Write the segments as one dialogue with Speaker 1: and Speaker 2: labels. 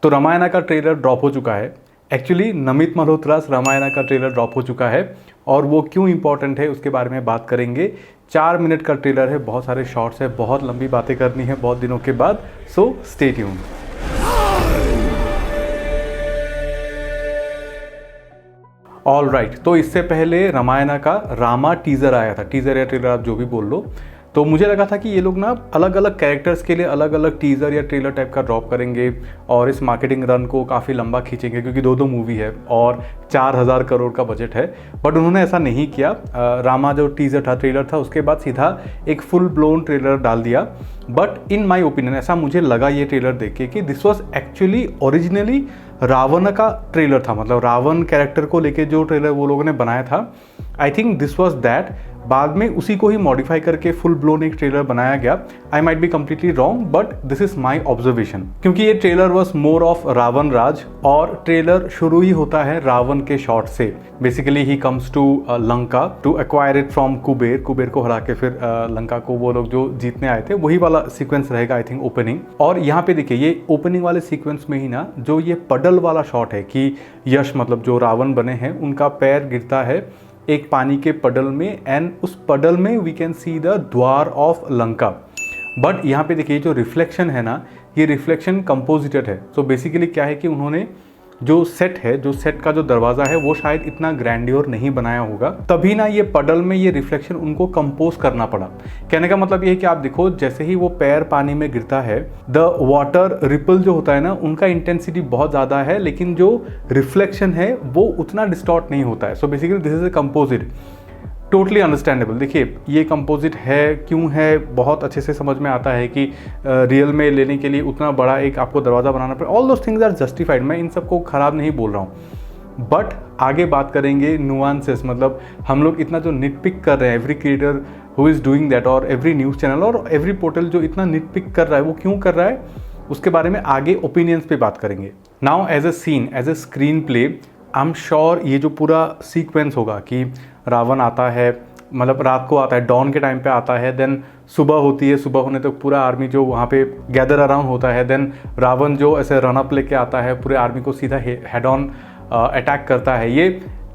Speaker 1: तो रामायणा का trailer drop हो चुका है। एक्चुअली नमित मल्होत्रा रामायणा का ट्रेलर ड्रॉप हो चुका है और वो क्यों इंपॉर्टेंट है उसके बारे में बात करेंगे। 4 मिनट का ट्रेलर है, बहुत सारे शॉर्ट्स है, बहुत लंबी बातें करनी है बहुत दिनों के बाद, so stay tuned. All right, तो इससे पहले रामायणा का रामा टीज़र आया था, टीज़र या ट्रेलर आप जो भी बोल लो। तो मुझे लगा था कि ये लोग ना अलग अलग कैरेक्टर्स के लिए अलग अलग टीज़र या ट्रेलर टाइप का ड्रॉप करेंगे और इस मार्केटिंग रन को काफ़ी लंबा खींचेंगे क्योंकि 2 मूवी है और 4000 करोड़ का बजट है। बट उन्होंने ऐसा नहीं किया। रामा जो टीज़र था, ट्रेलर था, उसके बाद सीधा एक फुल ब्लोन ट्रेलर डाल दिया। बट इन माई ओपिनियन ऐसा मुझे लगा ये ट्रेलर देख के कि this was actually originally Ravan का ट्रेलर था, मतलब रावण कैरेक्टर को लेके जो ट्रेलर वो लोगों ने बनाया था, I think this was that. बाद में उसी को ही मॉडिफाई करके फुल ब्लोन एक ट्रेलर बनाया गया। I might be completely wrong but this is my observation, क्योंकि ये trailer was more of Ravan Raj और ट्रेलर शुरू ही होता है रावण के शॉट से। Basically he comes to Lanka to acquire it from Kuber, Kuber को हरा के फिर लंका को वो लोग जो जीतने आए थे, वही वाला सीक्वेंस रहेगा आई थिंक ओपनिंग। और यहाँ पे देखिए ये ओपनिंग वाले सीक्वेंस में ही ना जो ये पडल वाला शॉट है कि यश मतलब जो रावण बने हैं उनका पैर गिरता है एक पानी के पडल में एंड उस पडल में वी कैन सी द द्वार ऑफ लंका। बट यहाँ पे देखिए जो रिफ्लेक्शन है ना, ये रिफ्लेक्शन कंपोजिटेड है। सो बेसिकली क्या है कि उन्होंने जो सेट है, जो सेट का जो दरवाज़ा है वो शायद इतना ग्रैंडियोर नहीं बनाया होगा, तभी ना ये पडल में ये रिफ्लेक्शन उनको कंपोज करना पड़ा। कहने का मतलब ये है कि आप देखो जैसे ही वो पैर पानी में गिरता है, द वाटर रिपल जो होता है ना, उनका इंटेंसिटी बहुत ज़्यादा है लेकिन जो रिफ्लेक्शन है वो उतना डिस्टॉर्ट नहीं होता है। So basically this is a composite, totally understandable. देखिए ये कंपोजिट है क्यों है, बहुत अच्छे से समझ में आता है कि रियल में लेने के लिए उतना बड़ा एक आपको दरवाज़ा बनाना पड़े। All those things are justified, मैं इन सबको ख़राब नहीं बोल रहा हूँ। बट आगे बात करेंगे नुआंसेस, मतलब हम लोग इतना जो निटपिक कर रहे हैं, every creator who is doing that और एवरी न्यूज़ चैनल और एवरी पोर्टल जो इतना निटपिक कर रहा है वो क्यों कर रहा है, उसके बारे में आगे ओपिनियंस पे बात करेंगे। Now as a scene, as a screenplay, I am sure ये जो पूरा सीक्वेंस होगा कि रावण आता है, मतलब रात को आता है, डॉन के टाइम पे आता है, देन सुबह होती है, सुबह होने तक पूरा आर्मी जो वहाँ पे गैदर अराउंड होता है, देन रावण जो ऐसे रन अप लेके आता है, पूरे आर्मी को सीधा हेड ऑन अटैक करता है। ये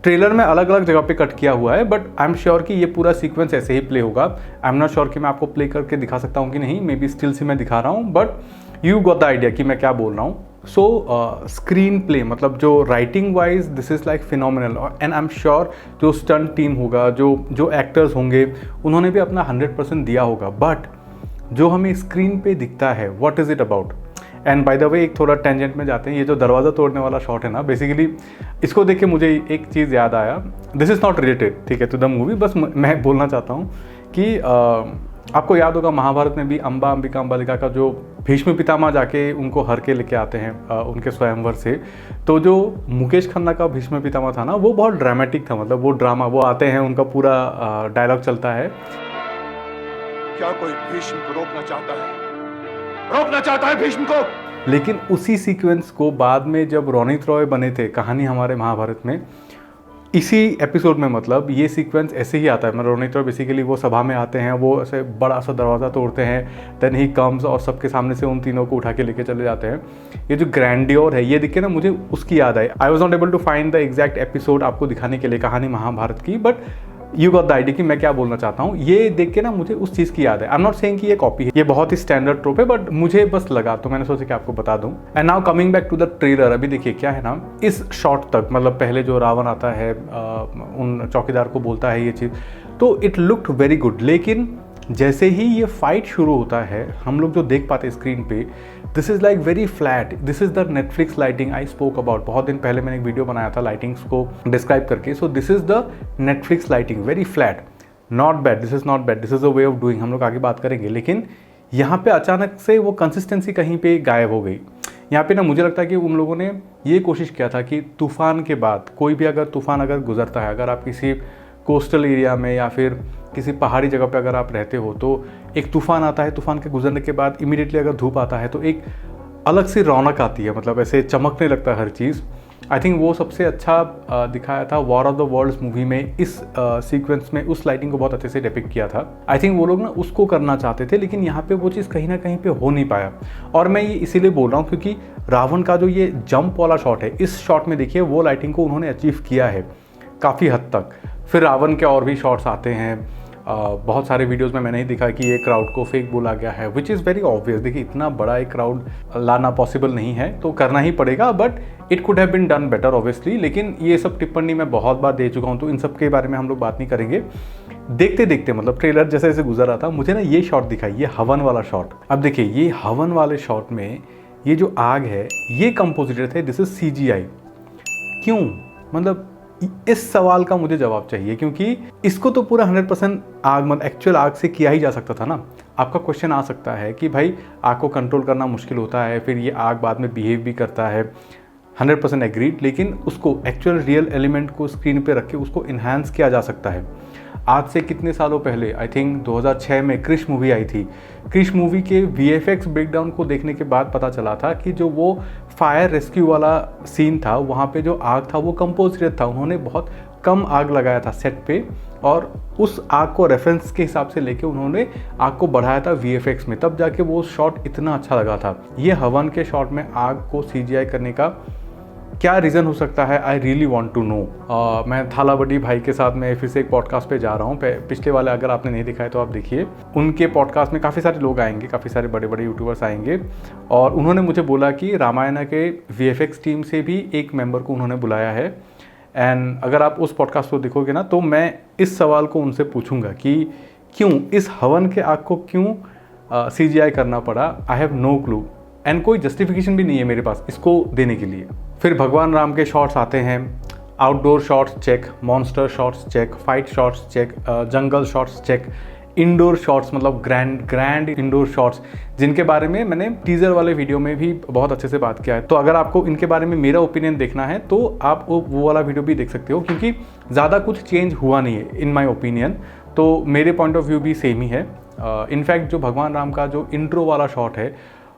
Speaker 1: ट्रेलर में अलग अलग जगह पे कट किया हुआ है बट आई एम श्योर कि ये पूरा सीक्वेंस ऐसे ही प्ले होगा। आई एम नॉट श्योर कि मैं आपको प्ले करके दिखा सकता हूँ कि नहीं, मे बी स्टिल से मैं दिखा रहा हूँ but you got the idea कि मैं क्या बोल रहा हूँ। सो स्क्रीन प्ले मतलब जो writing wise this is like phenomenal and I am sure जो स्टंट टीम होगा, जो एक्टर्स होंगे, उन्होंने भी अपना 100% दिया होगा। बट जो हमें स्क्रीन पे दिखता है, what is it about. And by the way एक थोड़ा टेंजेंट में जाते हैं, ये जो दरवाज़ा तोड़ने वाला शॉट है ना, बेसिकली इसको देख के मुझे एक चीज़ याद आया। दिस इज़ नॉट रिलेटेड ठीक है टू द मूवी, बस मैं बोलना चाहता हूँ कि आपको याद होगा महाभारत में भी अंबा अंबिका अंबालिका का जो भीष्म पितामह जाके उनको हर के लेके आते हैं उनके स्वयंवर से, तो जो मुकेश खन्ना का भीष्म पितामह था ना, वो बहुत ड्रामेटिक था, मतलब वो ड्रामा, वो आते हैं, उनका पूरा डायलॉग चलता है।
Speaker 2: क्या कोई भीष्म को रोकना चाहता है? रोकना चाहता है भीष्म को?
Speaker 1: लेकिन उसी सीक्वेंस को बाद में जब रोनित रॉय बने थे कहानी हमारे महाभारत में, इसी एपिसोड में मतलब ये सीक्वेंस ऐसे ही आता है। मतलब रोनित रॉय बेसिकली वो सभा में आते हैं, वो ऐसे बड़ा सा दरवाज़ा तोड़ते हैं, देन ही कम्स और सबके सामने से उन तीनों को उठा के लेके चले जाते हैं। ये जो ग्रैंडियोर है ये दिख के ना मुझे उसकी याद आई। I was not able to find the exact episode आपको दिखाने के लिए कहानी महाभारत की, but you got the idea कि मैं क्या बोलना चाहता हूँ। ये देख के ना मुझे उस चीज़ की याद है। आई एम नॉट सेइंग कि ये कॉपी है, ये बहुत ही स्टैंडर्ड ट्रोप है, बट मुझे बस लगा तो मैंने सोचा कि आपको बता दूं। And now coming back to the trailer, अभी देखिए क्या है ना, इस शॉट तक मतलब पहले जो रावण आता है उन चौकीदार को बोलता है ये चीज़, तो इट लुक्ड वेरी गुड। लेकिन जैसे ही ये फाइट शुरू होता है, हम लोग जो देख पाते हैं स्क्रीन पे, this is like very flat. This is the Netflix lighting I spoke about. बहुत दिन पहले मैंने एक वीडियो बनाया था लाइटिंग्स को डिस्क्राइब करके। So this is the Netflix lighting, very flat, not bad, this is not bad, this is a way of doing, हम लोग आगे बात करेंगे। लेकिन यहाँ पे अचानक से वो कंसिस्टेंसी कहीं पे गायब हो गई। यहाँ पे ना मुझे लगता है कि उन लोगों ने ये कोशिश किया था कि तूफान के बाद कोई भी अगर तूफान अगर गुजरता है, अगर आप किसी कोस्टल एरिया में या फिर किसी पहाड़ी जगह पे अगर आप रहते हो, तो एक तूफान आता है, तूफान के गुजरने के बाद इमीडिएटली अगर धूप आता है तो एक अलग सी रौनक आती है, मतलब ऐसे चमकने लगता है हर चीज़। आई थिंक वो सबसे अच्छा दिखाया था War of the Worlds movie में। इस सीक्वेंस में उस लाइटिंग को बहुत अच्छे से डिपिक्ट किया था। आई थिंक वो लोग ना उसको करना चाहते थे, लेकिन यहाँ पे वो चीज़ कहीं ना कहीं पे हो नहीं पाया। और मैं ये इसीलिए बोल रहा हूँ क्योंकि रावण का जो ये जंप वाला शॉट है, इस शॉट में देखिए वो लाइटिंग को उन्होंने अचीव किया है काफ़ी हद तक। फिर रावण के और भी शॉट्स आते हैं, बहुत सारे वीडियोस में मैंने ही दिखा कि ये क्राउड को फेक बोला गया है, विच इज़ वेरी ऑब्वियस। देखिए इतना बड़ा एक क्राउड लाना पॉसिबल नहीं है, तो करना ही पड़ेगा, but it could have been done better obviously. लेकिन ये सब टिप्पणी मैं बहुत बार दे चुका हूँ, तो इन सब के बारे में हम लोग बात नहीं करेंगे। देखते देखते मतलब ट्रेलर जैसे जैसे गुजर रहा था, मुझे ना ये शॉट दिखा, ये हवन वाला शॉट। अब देखिए ये हवन वाले शॉट में ये जो आग है ये कंपोजिटर थे, दिस इज CGI। क्यों? मतलब इस सवाल का मुझे जवाब चाहिए, क्योंकि इसको तो पूरा 100% आग मतलब एक्चुअल आग से किया ही जा सकता था ना। आपका क्वेश्चन आ सकता है कि भाई आग को कंट्रोल करना मुश्किल होता है, फिर ये आग बाद में बिहेव भी करता है, 100% एग्रीड, लेकिन उसको एक्चुअल रियल एलिमेंट को स्क्रीन पे रख के उसको इन्हांस किया जा सकता है। आज से कितने सालों पहले, आई थिंक 2006 में क्रिश मूवी आई थी। क्रिश मूवी के VFX ब्रेकडाउन को देखने के बाद पता चला था कि जो वो फायर रेस्क्यू वाला सीन था, वहाँ पे जो आग था वो कंपोजिटेड था। उन्होंने बहुत कम आग लगाया था सेट पे, और उस आग को रेफरेंस के हिसाब से लेके उन्होंने आग को बढ़ाया था VFX में, तब जाके वो शॉट इतना अच्छा लगा था। ये हवन के शॉट में आग को CGI करने का क्या रीज़न हो सकता है? I really want to know. मैं थालाबडी भाई के साथ मैं फिर से एक पॉडकास्ट पे जा रहा हूँ। पिछले वाले अगर आपने नहीं दिखाए तो आप देखिए, उनके पॉडकास्ट में काफ़ी सारे लोग आएंगे, काफ़ी सारे बड़े बड़े यूट्यूबर्स आएंगे, और उन्होंने मुझे बोला कि रामायण के VFX टीम से भी एक मेंबर को उन्होंने बुलाया है। एंड अगर आप उस पॉडकास्ट को देखोगे ना, तो मैं इस सवाल को उनसे पूछूंगा कि क्यों इस हवन के आग को क्यों CGI करना पड़ा। I have no clue, and कोई जस्टिफिकेशन भी नहीं है मेरे पास इसको देने के लिए। फिर भगवान राम के शॉट्स आते हैं, outdoor shots check, monster shots check, fight shots check, jungle shots check, indoor shots मतलब ग्रैंड इंडोर शॉट्स, जिनके बारे में मैंने टीजर वाले वीडियो में भी बहुत अच्छे से बात किया है। तो अगर आपको इनके बारे में मेरा ओपिनियन देखना है तो आप वो वाला वीडियो भी देख सकते हो, क्योंकि ज़्यादा कुछ चेंज हुआ नहीं है इन माई ओपिनियन। तो मेरे पॉइंट ऑफ व्यू भी सेम ही है। इनफैक्ट जो भगवान राम का जो इंट्रो वाला शॉट है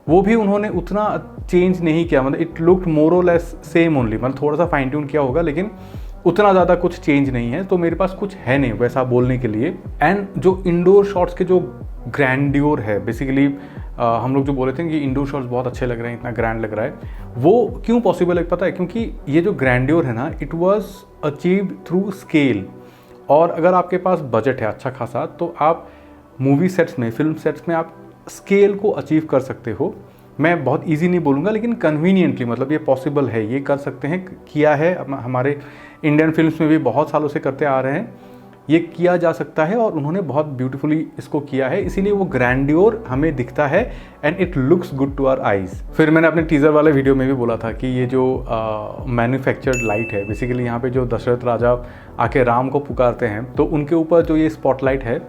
Speaker 1: वो भी उन्होंने उतना चेंज नहीं किया, मतलब इट लुक्ड मोर और लेस सेम ओनली, मतलब थोड़ा सा फाइन ट्यून किया होगा, लेकिन उतना ज़्यादा कुछ चेंज नहीं है। तो मेरे पास कुछ है नहीं वैसा बोलने के लिए। एंड जो इंडोर शॉट्स के जो ग्रैंड्योर है, बेसिकली हम लोग जो बोले थे कि इंडोर शॉट्स बहुत अच्छे लग रहे हैं, इतना ग्रैंड लग रहा है, वो क्यों पॉसिबल है पता है? क्योंकि ये जो ग्रैंड्योर है ना, it was achieve through scale. और अगर आपके पास बजट है अच्छा खासा, तो आप मूवी सेट्स में, फिल्म सेट्स में आप स्केल को अचीव कर सकते हो। मैं बहुत इजी नहीं बोलूँगा, लेकिन कन्वीनियंटली, मतलब ये पॉसिबल है, ये कर सकते हैं, किया है। हमारे इंडियन फिल्म्स में भी बहुत सालों से करते आ रहे हैं, ये किया जा सकता है, और उन्होंने बहुत ब्यूटीफुली इसको किया है, इसीलिए वो ग्रैंड्योर हमें दिखता है and it looks good to our eyes. फिर मैंने अपने टीज़र वाले वीडियो में भी बोला था कि ये जो मैन्युफैक्चर्ड लाइट है, बेसिकली यहाँ पे जो दशरथ राजा आके राम को पुकारते हैं, तो उनके ऊपर जो ये स्पॉटलाइट है,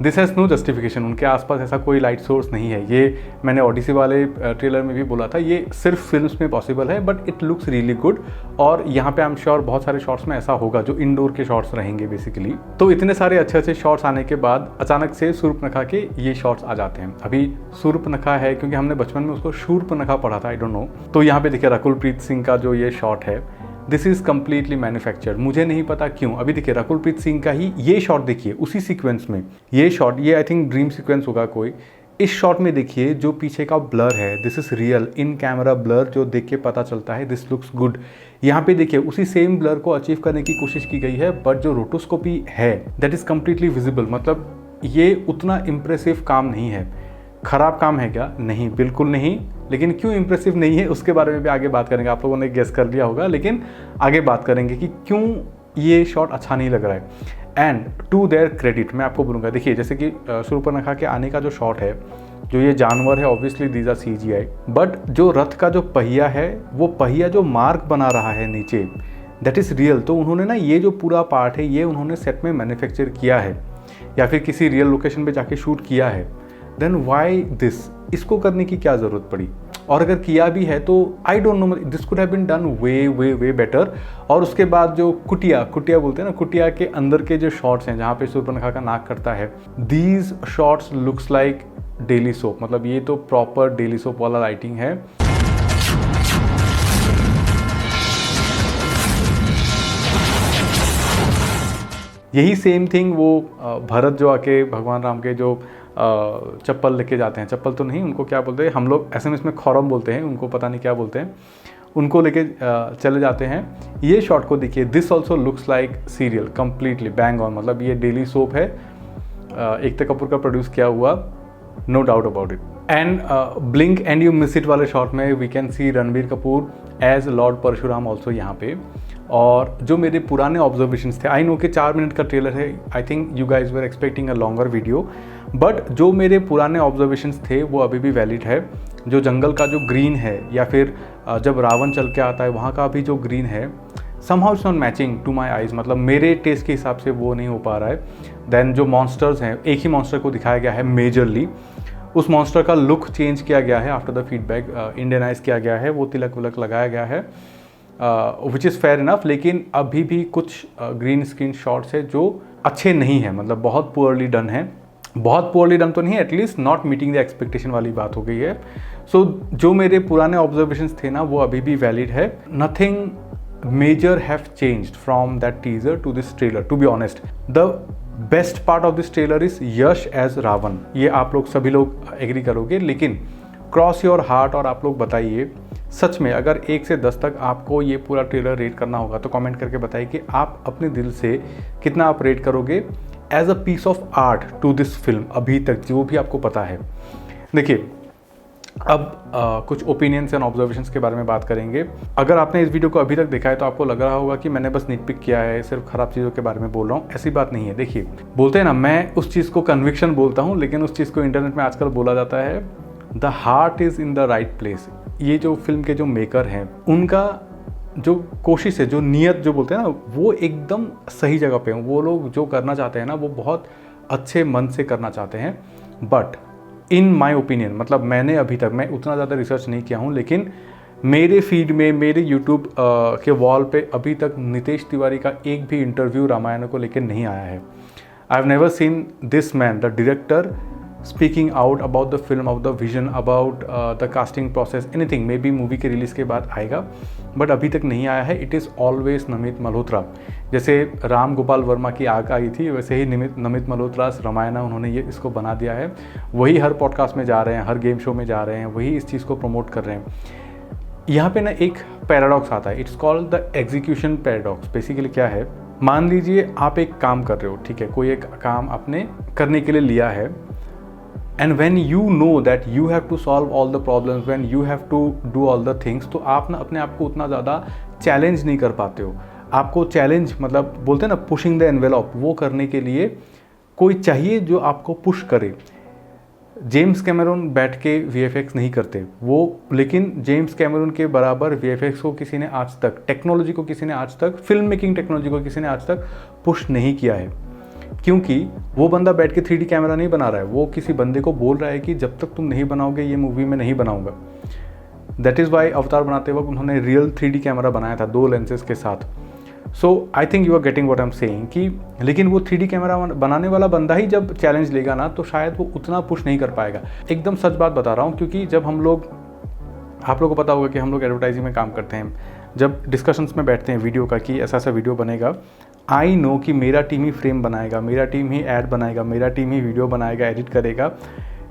Speaker 1: दिस हैज़ नो जस्टिफिकेशन। उनके आसपास ऐसा कोई लाइट सोर्स नहीं है। ये मैंने ओडिसी वाले ट्रेलर में भी बोला था, ये सिर्फ फिल्म्स में पॉसिबल है, but it looks really good. और यहाँ पे आई एम श्योर बहुत सारे शॉट्स में ऐसा होगा जो इंडोर के शॉट्स रहेंगे बेसिकली। तो इतने सारे अच्छे अच्छे शॉट्स आने के बाद अचानक से शूर्पनखा के ये शॉट्स आ जाते हैं। अभी शूर्पनखा है क्योंकि हमने बचपन में उसको शूर्पनखा पढ़ा था, आई डोंट नो। तो यहाँ पे देखिए रकुलप्रीत सिंह का जो ये शॉट है, दिस इज़ कम्प्लीटली मैन्युफैक्चर्ड। मुझे नहीं पता क्यों। अभी देखिए रकुलप्रीत सिंह का ही ये शॉट देखिए, उसी सीक्वेंस में ये शॉट, ये आई थिंक ड्रीम सीक्वेंस होगा कोई। इस शॉट में देखिए जो पीछे का ब्लर है, this is real in camera blur, जो देख के पता चलता है दिस लुक्स गुड। यहाँ पे देखिए उसी सेम ब्लर को अचीव करने की कोशिश की गई है, बट जो रोटोस्कोपी है दैट इज़ कम्प्लीटली विजिबल। मतलब ये उतना इम्प्रेसिव काम नहीं है। खराब काम है क्या? नहीं, बिल्कुल नहीं। लेकिन क्यों इम्प्रेसिव नहीं है उसके बारे में भी आगे बात करेंगे। आप लोगों ने गेस कर लिया होगा, लेकिन आगे बात करेंगे कि क्यों ये शॉट अच्छा नहीं लग रहा है। एंड टू देयर क्रेडिट मैं आपको बोलूँगा, देखिए जैसे कि शूर्पनखा के आने का जो शॉट है, जो ये जानवर है, obviously these are CGI, but जो रथ का जो पहिया है, वो पहिया जो मार्क बना रहा है नीचे, दैट इज़ रियल। तो उन्होंने ना ये जो पूरा पार्ट है, ये उन्होंने सेट में मैन्युफैक्चर किया है या फिर किसी रियल लोकेशन पे जाके शूट किया है। Then why this? इसको करने की क्या ज़रूरत पड़ी? और अगर किया भी है तो I don't know, this could have been done way way way better. और उसके बाद जो कुटिया बोलते हैं ना, कुटिया के अंदर के जो शॉट्स हैं जहाँ पे शूर्पनखा का नाक करता है, these shots looks like daily soap. मतलब ये तो प्रॉपर डेली सोप वाला लाइटिंग है। यही सेम थिंग वो भरत जो आके भगवान राम के जो चप्पल लेके जाते हैं, चप्पल तो नहीं, उनको क्या बोलते हैं, हम लोग एसएमएस में खौरम बोलते हैं, उनको पता नहीं क्या बोलते हैं, उनको लेके चले जाते हैं। ये शॉट को देखिए, this also looks like serial, completely bang on, मतलब ये डेली सोप है, एकता कपूर का प्रोड्यूस किया हुआ, no doubt about it. And blink and you miss it वाले शॉट में we can see Ranbir Kapoor as Lord Parshuram also यहाँ पे। और जो मेरे पुराने ऑब्जर्वेशंस थे, आई नो कि 4 मिनट का ट्रेलर है, आई think you guys were expecting a longer video, but जो मेरे पुराने ऑब्जर्वेशंस थे वो अभी भी वैलिड है। जो जंगल का जो ग्रीन है, या फिर जब रावण चल के आता है वहाँ का भी जो ग्रीन है, somehow it's not matching to my eyes, मतलब मेरे टेस्ट के हिसाब से वो नहीं हो पा रहा है। देन जो मॉन्स्टर्स हैं, एक ही मॉन्स्टर को दिखाया गया है मेजरली, उस मॉन्स्टर का लुक चेंज किया गया है आफ्टर द फीडबैक, इंडियनाइज किया गया है, वो तिलक विलक लगाया गया है, विच इज़ फेयर इनफ। लेकिन अभी भी कुछ ग्रीन स्क्रीन शॉट्स है जो अच्छे नहीं हैं, मतलब बहुत पुअरली डन है, बहुत पुअरली डन तो नहीं है, at least not meeting the expectation वाली बात हो गई है। सो जो मेरे पुराने ऑब्जर्वेशंस थे ना, वो अभी भी वैलिड है। Nothing major have changed from that teaser to this trailer, to be honest. The best part of this trailer is Yash as Ravan, ये आप लोग सभी लोग एग्री करोगे, लेकिन क्रॉस योर हार्ट और आप लोग बताइए, सच में अगर 1 से 10 तक आपको ये पूरा ट्रेलर रेट करना होगा तो कमेंट करके बताइए कि आप अपने दिल से कितना आप रेट करोगे as a piece of art to this film, अभी तक जो भी आपको पता है। देखिए, अब कुछ ओपिनियंस एंड ऑब्जर्वेशंस के बारे में बात करेंगे। अगर आपने इस वीडियो को अभी तक देखा है तो आपको लग रहा होगा कि मैंने बस निटपिक किया है, सिर्फ खराब चीज़ों के बारे में बोल रहा हूँ, ऐसी बात नहीं है। देखिए, बोलते हैं ना, मैं उस चीज़ को कन्विक्शन बोलता हूँ, लेकिन उस चीज़ को इंटरनेट में आजकल बोला जाता है the heart is in the right place. ये जो फिल्म के जो मेकर हैं, उनका जो कोशिश है, जो नीयत जो बोलते हैं ना, वो एकदम सही जगह पे है। वो लोग जो करना चाहते हैं ना, वो बहुत अच्छे मन से करना चाहते हैं। बट इन माई ओपिनियन, मतलब मैंने अभी तक, मैं उतना ज़्यादा रिसर्च नहीं किया हूँ, लेकिन मेरे फीड में, मेरे यूट्यूब के वॉल पे अभी तक नितेश तिवारी का एक भी इंटरव्यू रामायण को लेकर नहीं आया है। I have never seen this man, the director, speaking out about the film, about the vision, about the casting process, anything. May be movie के रिलीज़ के बाद आएगा, बट अभी तक नहीं आया है। It is always Namit Malhotra. जैसे राम गोपाल वर्मा की आग आई थी, वैसे ही नमित मल्होत्रा रामायणा, उन्होंने ये इसको बना दिया है। वही हर पॉडकास्ट में जा रहे हैं, हर गेम शो में जा रहे हैं, वही इस चीज़ को प्रमोट कर रहे हैं। यहाँ पे ना एक पैराडॉक्स आता है, it's called the execution paradox. Basically क्या है, मान लीजिए आप एक काम कर रहे हो, ठीक है, कोई एक काम आपने करने के लिए लिया है, and when you know that you have to solve all the problems, when you have to do all the things, तो आप ना अपने आप को उतना ज़्यादा चैलेंज नहीं कर पाते हो। आपको चैलेंज, मतलब बोलते हैं ना पुशिंग द एनवेलप, वो करने के लिए कोई चाहिए जो आपको पुश करे। जेम्स कैमरून बैठ के वीएफएक्स नहीं करते वो, लेकिन जेम्स कैमरून के बराबर वीएफएक्स को किसी ने आज तक, टेक्नोलॉजी को किसी ने आज तक, फिल्म मेकिंग टेक्नोलॉजी को किसी ने आज तक पुश नहीं किया है। क्योंकि वो बंदा बैठ के 3D कैमरा नहीं बना रहा है, वो किसी बंदे को बोल रहा है कि जब तक तुम नहीं बनाओगे ये मूवी में नहीं बनाऊंगा। दैट इज़ वाई अवतार बनाते वक्त उन्होंने रियल 3D कैमरा बनाया था 2 लेंसेज के साथ। So I think you are getting what I am saying कि, लेकिन वो 3D कैमरा बनाने वाला बंदा ही जब चैलेंज लेगा ना, तो शायद वो उतना पुश नहीं कर पाएगा। एकदम सच बात बता रहा हूँ, क्योंकि जब हम लोग, आप लोगों को पता होगा कि हम लोग एडवर्टाइजिंग में काम करते हैं, जब डिस्कशंस में बैठते हैं वीडियो का कि ऐसा ऐसा वीडियो बनेगा, आई नो कि मेरा टीम ही फ्रेम बनाएगा, मेरा टीम ही ऐड बनाएगा, मेरा टीम ही वीडियो बनाएगा, एडिट करेगा।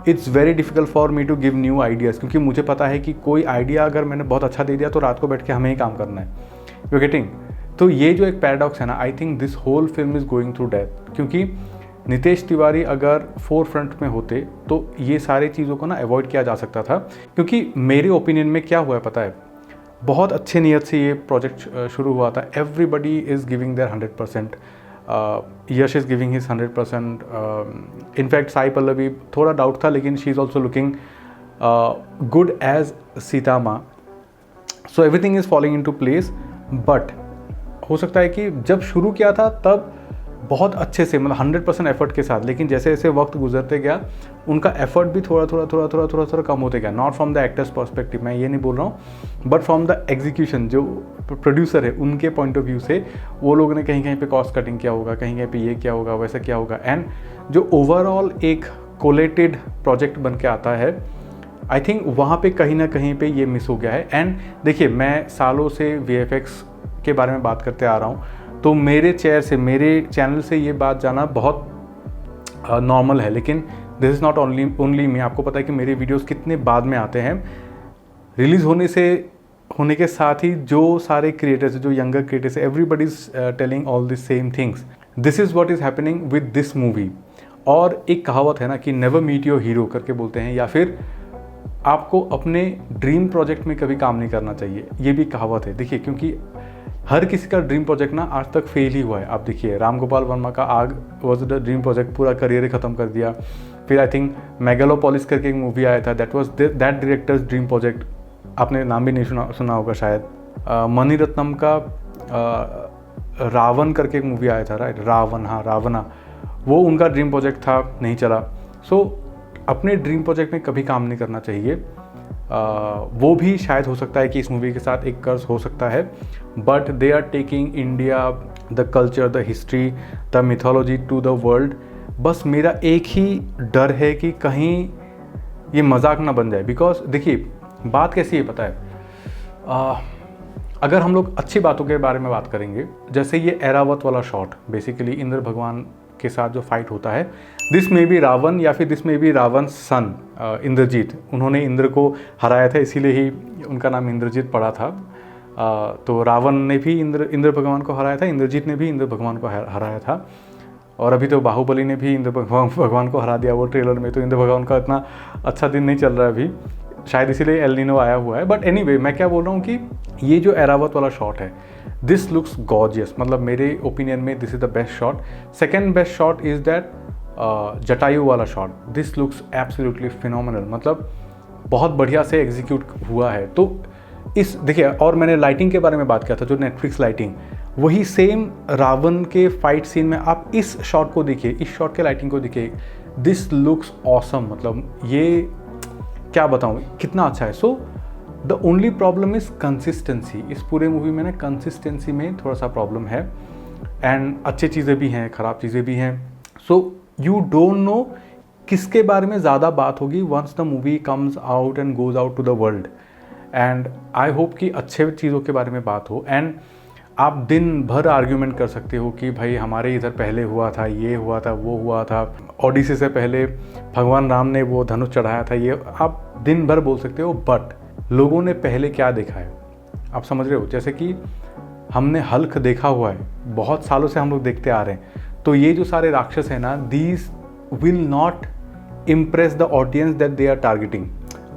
Speaker 1: It's very difficult for me to give new ideas, क्योंकि मुझे पता है कि कोई आइडिया अगर मैंने बहुत अच्छा दे दिया तो रात को बैठ के हमें ही काम करना है। You getting? तो ये जो एक पैराडॉक्स है ना, I think this whole film is going through death. क्योंकि नितेश तिवारी अगर फोर फ्रंट में होते तो ये सारी चीज़ों को ना अवॉइड किया जा सकता था। क्योंकि मेरे ओपिनियन में क्या हुआ है पता है, बहुत अच्छे नियत से ये प्रोजेक्ट शुरू हुआ था। Everybody is giving their 100%, Yash is giving his 100%। In fact Sai Pallavi थोड़ा डाउट था, लेकिन she is also looking good as Sita maa. So everything is following in to place. But हो सकता है कि जब शुरू किया था तब बहुत अच्छे से, मतलब 100% एफर्ट के साथ, लेकिन जैसे जैसे वक्त गुजरते गया उनका एफर्ट भी थोड़ा थोड़ा कम होते गया। Not from the actors perspective, मैं ये नहीं बोल रहा हूँ, बट फ्रॉम द एग्जीक्यूशन, जो प्रोड्यूसर है उनके पॉइंट ऑफ व्यू से वो लोगों ने कहीं कहीं पे कॉस्ट कटिंग किया होगा, कहीं कहीं पे ये क्या होगा, वैसा क्या होगा, एंड जो ओवरऑल एक कोलेटेड प्रोजेक्ट बन के आता है, आई थिंक वहाँ पे कहीं ना कहीं पे ये मिस हो गया है। एंड देखिए, मैं सालों से VFX के बारे में बात करते आ रहा हूँ, तो मेरे मेरे चैनल से ये बात जाना बहुत नॉर्मल है, लेकिन this is not only me. आपको पता है कि मेरे वीडियोस कितने बाद में आते हैं, रिलीज़ होने के साथ ही जो सारे क्रिएटर्स, जो younger creators, everybody is telling all this same things. This is what is happening with this movie. और एक कहावत है ना कि नेवर मीट योर हीरो करके बोलते हैं, या फिर आपको अपने ड्रीम प्रोजेक्ट में कभी काम नहीं करना चाहिए, ये भी कहावत है। देखिए, क्योंकि हर किसी का ड्रीम प्रोजेक्ट ना आज तक फेल ही हुआ है। आप देखिए, राम गोपाल वर्मा का आग वॉज द ड्रीम प्रोजेक्ट, पूरा करियर ही ख़त्म कर दिया। फिर आई थिंक मेगालोपोलिस करके एक मूवी आया था, that was that directors dream project, आपने नाम भी नहीं सुना होगा शायद। मणिरत्नम का रावण करके एक मूवी आया था, राइट, रावण, हाँ रावणा, वो उनका ड्रीम प्रोजेक्ट था, नहीं चला। सो अपने ड्रीम प्रोजेक्ट में कभी काम नहीं करना चाहिए। वो भी शायद हो सकता है कि इस मूवी के साथ एक कर्ज हो सकता है, but they are taking India, the culture, the history, the mythology to the world. बस मेरा एक ही डर है कि कहीं ये मजाक ना बन जाए। बिकॉज देखिए, बात कैसी है पता है, अगर हम लोग अच्छी बातों के बारे में बात करेंगे, जैसे ये ऐरावत वाला शॉट, बेसिकली इंद्र भगवान के साथ जो फाइट होता है, दिस में भी रावण या फिर दिस में भी रावण सन इंद्रजीत, उन्होंने इंद्र को हराया था, इसीलिए ही उनका नाम इंद्रजीत पड़ा था। तो रावण ने भी इंद्र भगवान को हराया था, इंद्रजीत ने भी इंद्र भगवान को हराया था। और अभी तो बाहुबली ने भी इंद्र भगवान को हरा दिया वो ट्रेलर में। तो इंद्र भगवान का इतना अच्छा दिन नहीं चल रहा है अभी, शायद इसीलिए एल नीनो आया हुआ है। बट एनीवे, मैं क्या बोल रहा हूँ कि ये जो ऐरावत वाला शॉट है, दिस लुक्स गॉर्जियस, मतलब मेरे ओपिनियन में this is the best shot. Second best shot is that Jatayu वाला shot, this looks absolutely phenomenal, मतलब बहुत बढ़िया से एग्जीक्यूट हुआ है। तो इस देखिए, और मैंने लाइटिंग के बारे में बात किया था, जो नेटफ्लिक्स लाइटिंग, वही सेम रावण के फाइट सीन में आप इस शॉट को देखिए, इस शॉट के लाइटिंग को देखिए, दिस लुक्स ऑसम, मतलब ये क्या बताऊँ कितना अच्छा है। So the only problem is consistency. इस पूरे मूवी में ना कंसिस्टेंसी में थोड़ा सा प्रॉब्लम है, एंड अच्छी चीज़ें भी हैं, ख़राब चीज़ें भी हैं। सो यू डोंट नो किसके बारे में ज़्यादा बात होगी once the movie comes out and goes out to the world. And I hope कि अच्छे चीज़ों के बारे में बात हो। एंड आप दिन भर आर्ग्यूमेंट कर सकते हो कि भाई हमारे इधर पहले हुआ था, ये हुआ था, वो हुआ था, ओडिसी से पहले भगवान राम ने वो धनुष चढ़ाया था, ये आप दिन भर बोल सकते हो। बट लोगों ने पहले क्या देखा है, आप समझ रहे हो? जैसे कि हमने हल्क देखा हुआ है, बहुत सालों से हम लोग देखते आ रहे हैं। तो ये जो सारे राक्षस हैं ना, these will not impress the audience that they are targeting.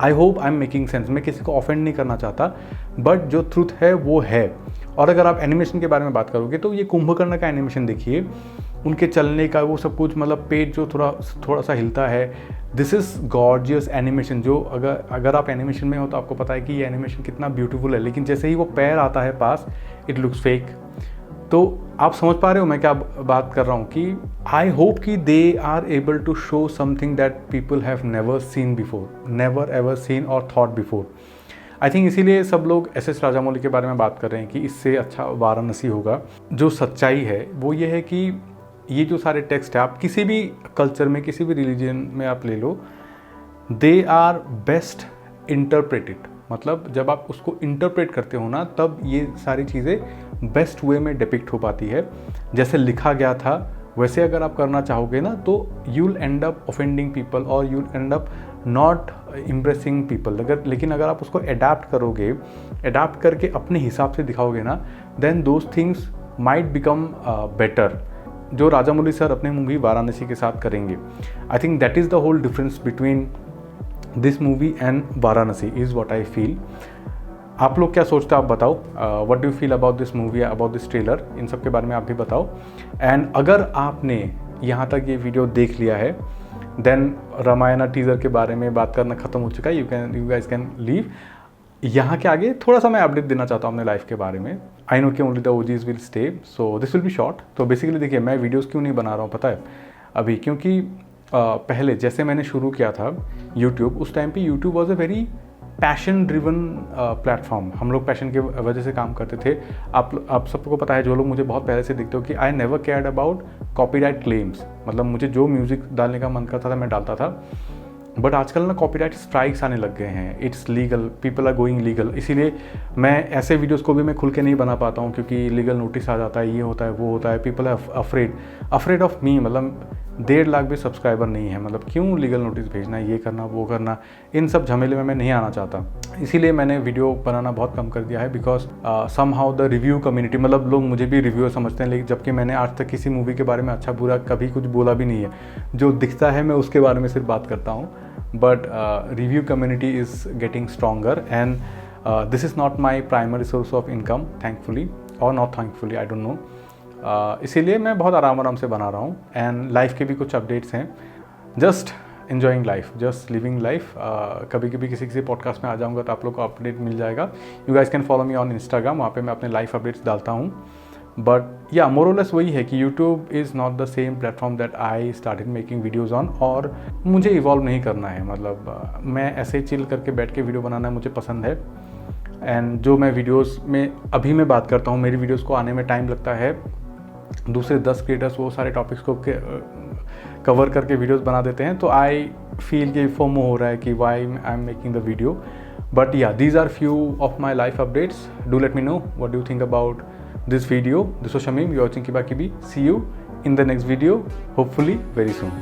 Speaker 1: I hope I am making sense. मैं किसी को ऑफेंड नहीं करना चाहता, बट जो ट्रूथ है वो है। और अगर आप एनिमेशन के बारे में बात करोगे तो ये कुंभकर्ण का एनिमेशन देखिए, उनके चलने का वो सब कुछ, मतलब पेट जो थोड़ा सा हिलता है, दिस इज़ गॉर्जियस एनिमेशन। जो अगर आप एनिमेशन में हो तो आपको पता है कि ये एनिमेशन कितना ब्यूटीफुल है, लेकिन जैसे ही वो पैर आता है पास, इट लुक्स फेक। तो आप समझ पा रहे हो मैं क्या बात कर रहा हूँ कि आई होप कि they are able to show something that people have never seen before, never ever seen और थॉट बिफोर। आई थिंक इसीलिए सब लोग एस राजामौली के बारे में बात कर रहे हैं कि इससे अच्छा वाराणसी होगा। जो सच्चाई है वो ये है कि ये जो सारे टेक्स्ट है, आप किसी भी कल्चर में, किसी भी रिलीजन में आप ले लो, दे आर बेस्ट इंटरप्रेटेड। मतलब जब आप उसको इंटरप्रेट करते हो ना, तब ये सारी चीज़ें बेस्ट वे में डिपिक्ट हो पाती है। जैसे लिखा गया था वैसे अगर आप करना चाहोगे ना, तो you will end up offending people और you will end up not impressing people. लेकिन अगर आप उसको अडाप्ट करोगे, अडाप्ट करके अपने हिसाब से दिखाओगे ना, then those things might become better, जो राजामौली सर अपने मूवी वाराणसी के साथ करेंगे। I think that is the whole difference between this movie and Varanasi is what I feel. आप लोग क्या सोचते हो, आप बताओ, what do you feel about this movie, about this trailer, इन सब के बारे में आप भी बताओ। एंड अगर आपने यहाँ तक ये वीडियो देख लिया है, देन रामायणा टीज़र के बारे में बात करना ख़त्म हो चुका है, यू गाइज कैन लीव। यहाँ के आगे थोड़ा सा मैं अपडेट देना चाहता हूँ अपने लाइफ के बारे में। आई नो कि only the OGs will stay, so this will be short. तो बेसिकली देखिए, मैं वीडियोज़ क्यों नहीं बना रहा हूँ पता है अभी, क्योंकि पहले जैसे मैंने शुरू किया था यूट्यूब, उस टाइम पे YouTube was a very passion driven platform. हम लोग पैशन के वजह से काम करते थे। आप सबको पता है, जो लोग मुझे बहुत पहले से देखते हो, कि I never cared about copyright claims. मतलब मुझे जो म्यूज़िक डालने का मन करता था मैं डालता था, बट आजकल ना कॉपीराइट स्ट्राइक्स आने लग गए हैं, it's legal, people are going legal, इसीलिए मैं ऐसे वीडियोस को भी मैं खुल के नहीं बना पाता हूँ क्योंकि लीगल नोटिस आ जाता है, ये होता है, वो होता है, people are afraid of me. मतलब 1.5 लाख भी सब्सक्राइबर नहीं है, मतलब क्यों लीगल नोटिस भेजना, ये करना, वो करना, इन सब झमेले में मैं नहीं आना चाहता। इसीलिए मैंने वीडियो बनाना बहुत कम कर दिया है, because somehow the review community, मतलब लोग मुझे भी रिव्यूअर समझते हैं, लेकिन जबकि मैंने आज तक किसी मूवी के बारे में अच्छा बुरा कभी कुछ बोला भी नहीं है। जो दिखता है मैं उसके बारे में सिर्फ बात करता हूँ, but review community is getting stronger and this is not my primary source of income, thankfully और not thankfully, I don't know. इसीलिए मैं बहुत आराम से बना रहा हूँ एंड लाइफ के भी कुछ अपडेट्स हैं, just enjoying life, just living life. कभी कभी किसी पॉडकास्ट में आ जाऊँगा तो आप लोग को अपडेट मिल जाएगा। You guys can follow me on Instagram, वहाँ पे मैं अपने लाइफ अपडेट्स डालता हूँ। बट या मोरलेस वही है कि YouTube is not the same platform that I started making videos on, और मुझे इवॉल्व नहीं करना है, मतलब मैं ऐसे चिल करके बैठ के वीडियो बनाना मुझे पसंद है। एंड जो मैं वीडियोज़ में अभी मैं बात करता हूँ, मेरी वीडियोज़ को आने में टाइम लगता है, दूसरे 10 क्रिएटर्स वो सारे टॉपिक्स को कवर करके वीडियोस बना देते हैं, तो आई फील कि फोमो हो रहा है कि why I am making the video. But yeah these are few of my life updates, do let me know what do think about this video. This was Shamim, you are watching Kiba Kibi. See you in the next video, hopefully very soon.